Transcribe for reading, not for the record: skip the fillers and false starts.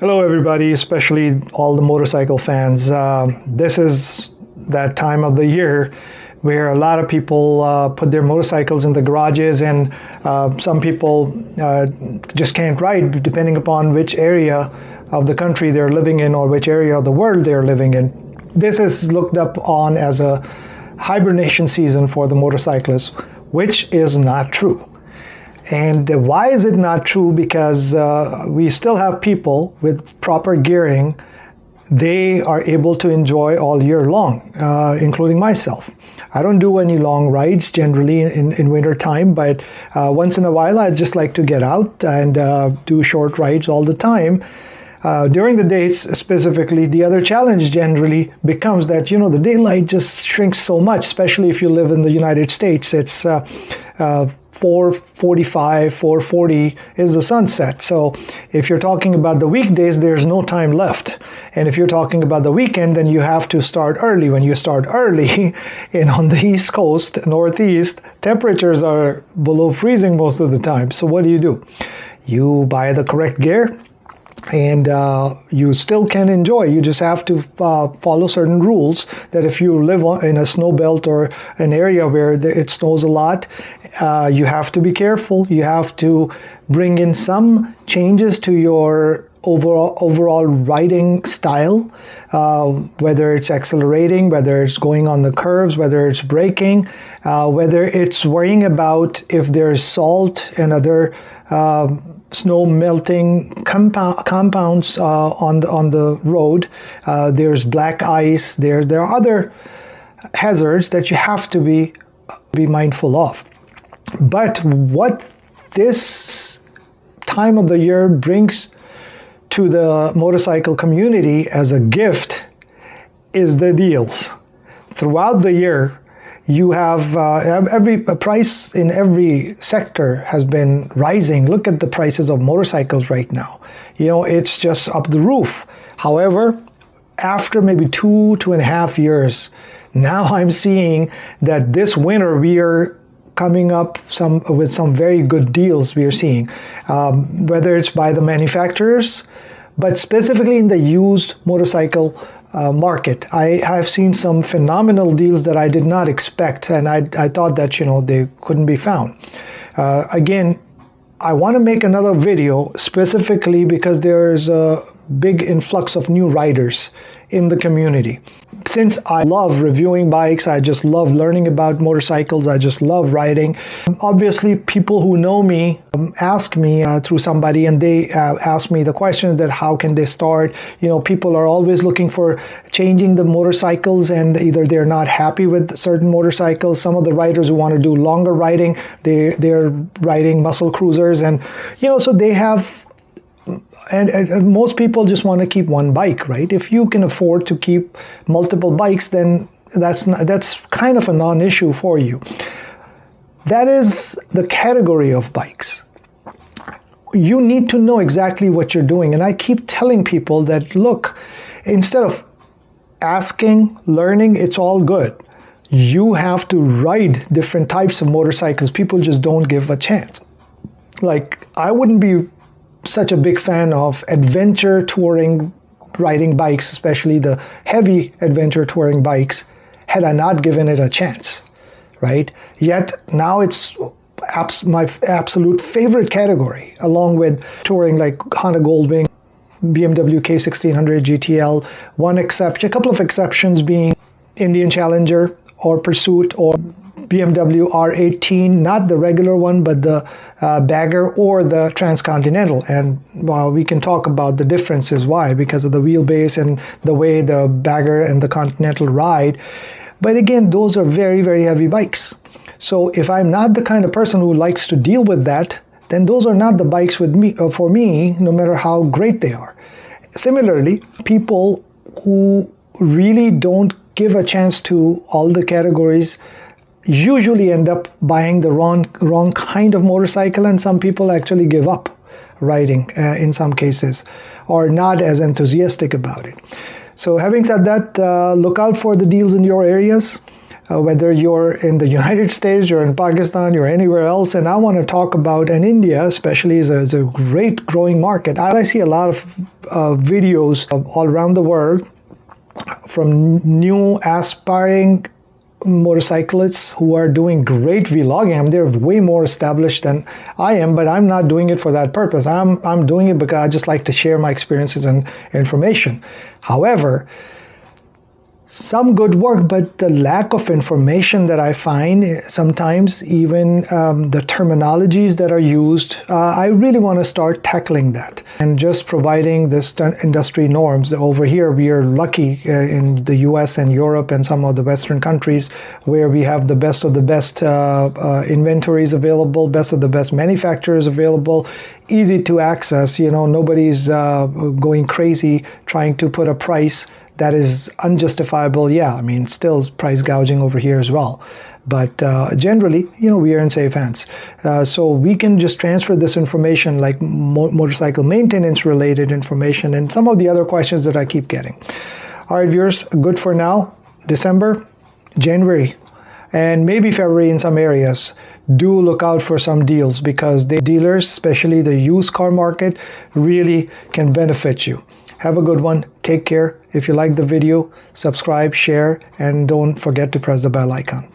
Hello everybody, especially all the motorcycle fans. This is that time of the year where a lot of people put their motorcycles in the garages, and some people just can't ride depending upon which area of the country they're living in or which area of the world they're living in. This is looked up on as a hibernation season for the motorcyclists, which is not true. And why is it not true? Because we still have people with proper gearing. They are able to enjoy all year long, including myself. I don't do any long rides generally in winter time, but once in a while I just like to get out and do short rides all the time. During the days specifically, the other challenge generally becomes that, the daylight just shrinks so much, especially if you live in the United States. It's 4:45, 4:40 is the sunset. So if you're talking about the weekdays, there's no time left. And if you're talking about the weekend, then you have to start early. When you start early, on the East Coast, Northeast, temperatures are below freezing most of the time. So what do? You buy the correct gear, and you still can enjoy. You just have to follow certain rules that if you live in a snow belt or an area where it snows a lot, you have to be careful. You have to bring in some changes to your overall riding style, whether it's accelerating, whether it's going on the curves, whether it's braking, whether it's worrying about if there's salt and other snow melting compounds on the road. There's black ice. There are other hazards that you have to be mindful of. But what this time of the year brings to the motorcycle community as a gift is the deals. Throughout the year, you have every price in every sector has been rising. Look at the prices of motorcycles right now. It's just up the roof. However, after maybe 2.5 years, now I'm seeing that this winter we are coming up with some very good deals we are seeing, whether it's by the manufacturers, but specifically in the used motorcycle market. I have seen some phenomenal deals that I did not expect, and I thought that they couldn't be found. Again, I want to make another video specifically because there's a big influx of new riders in the community. Since I love reviewing bikes, I just love learning about motorcycles, I just love riding. Obviously, people who know me ask me through somebody, and they ask me the question that how can they start? People are always looking for changing the motorcycles, and either they're not happy with certain motorcycles. Some of the riders who want to do longer riding, they're riding muscle cruisers, and so they have. And most people just want to keep one bike, right? If you can afford to keep multiple bikes, then that's kind of a non-issue for you. That is the category of bikes. You need to know exactly what you're doing. And I keep telling people that, look, instead of asking, learning, it's all good. You have to ride different types of motorcycles. People just don't give a chance. Like, I wouldn't be such a big fan of adventure touring riding bikes, especially the heavy adventure touring bikes, had I not given it a chance, right? Yet now it's my absolute favorite category, along with touring like Honda Goldwing, BMW K1600 GTL, a couple of exceptions being Indian Challenger or Pursuit or BMW R18, not the regular one, but the Bagger or the Transcontinental. And we can talk about the differences, why, because of the wheelbase and the way the Bagger and the Continental ride. But again, those are very, very heavy bikes. So if I'm not the kind of person who likes to deal with that, then those are not the bikes for me, no matter how great they are. Similarly, people who really don't give a chance to all the categories usually end up buying the wrong kind of motorcycle, and some people actually give up riding in some cases, or not as enthusiastic about it. So having said that, look out for the deals in your areas. whether you're in the United States, you're in Pakistan, you're anywhere else. And I want to talk about, and India especially is a great growing market. I see a lot of videos all around the world from new aspiring motorcyclists who are doing great vlogging. I mean, they're way more established than I am, but I'm not doing it for that purpose. I'm doing it because I just like to share my experiences and information. However, some good work, but the lack of information that I find sometimes, even the terminologies that are used, I really want to start tackling that and just providing this industry norms. Over here, we are lucky in the US and Europe and some of the Western countries where we have the best of the best inventories available, best of the best manufacturers available, easy to access. You know, nobody's going crazy trying to put a price that is unjustifiable. Yeah, I mean, still price gouging over here as well. But generally, you know, we are in safe hands. So we can just transfer this information like motorcycle maintenance related information and some of the other questions that I keep getting. All right, viewers, good for now. December, January, and maybe February in some areas. Do look out for some deals because the dealers, especially the used car market, really can benefit you. Have a good one. Take care. If you like the video, subscribe, share, and don't forget to press the bell icon.